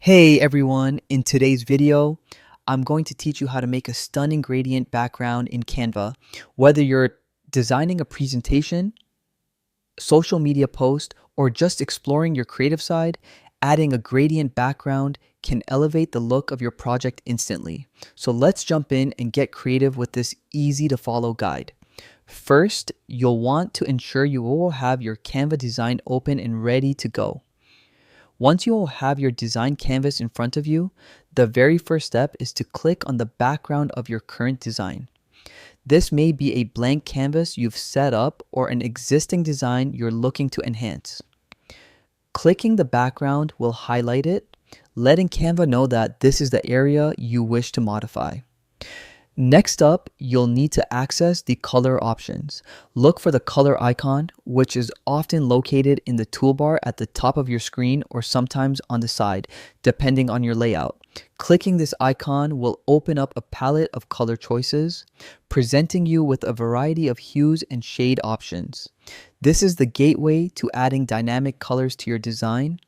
Hey everyone, in today's video, I'm going to teach you how to make a stunning gradient background in Canva. Whether you're designing a presentation, social media post, or just exploring your creative side, adding a gradient background can elevate the look of your project instantly. So let's jump in and get creative with this easy to follow guide. First, you'll want to ensure you will have your Canva design open and ready to go. Once you will have your design canvas in front of you, the very first step is to click on the background of your current design. This may be a blank canvas you've set up or an existing design you're looking to enhance. Clicking the background will highlight it, letting Canva know that this is the area you wish to modify. Next up, you'll need to access the color options. Look for the color icon, which is often located in the toolbar at the top of your screen or sometimes on the side, depending on your layout. Clicking this icon will open up a palette of color choices, presenting you with a variety of hues and shade options. This is the gateway to adding dynamic colors to your design.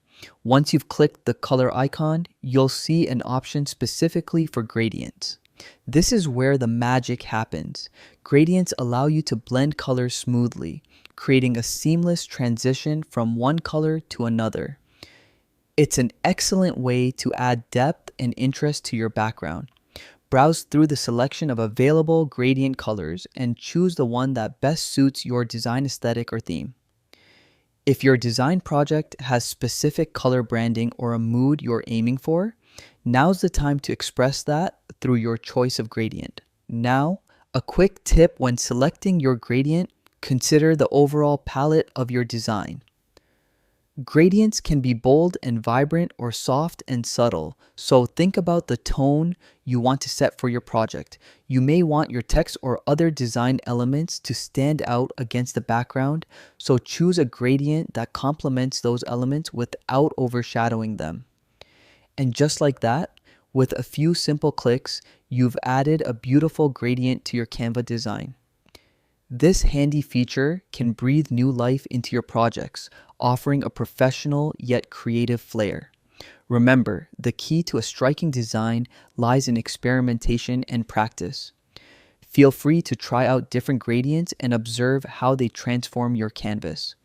Once you've clicked the color icon, you'll see an option specifically for gradients. This is where the magic happens. Gradients allow you to blend colors smoothly, creating a seamless transition from one color to another. It's an excellent way to add depth and interest to your background. Browse through the selection of available gradient colors and choose the one that best suits your design aesthetic or theme. If your design project has specific color branding or a mood you're aiming for, now's the time to express that through your choice of gradient. Now, a quick tip when selecting your gradient, consider the overall palette of your design. Gradients can be bold and vibrant or soft and subtle, so think about the tone you want to set for your project. You may want your text or other design elements to stand out against the background, so choose a gradient that complements those elements without overshadowing them. And just like that, with a few simple clicks, you've added a beautiful gradient to your Canva design. This handy feature can breathe new life into your projects, offering a professional yet creative flair. Remember, the key to a striking design lies in experimentation and practice. Feel free to try out different gradients and observe how they transform your canvas.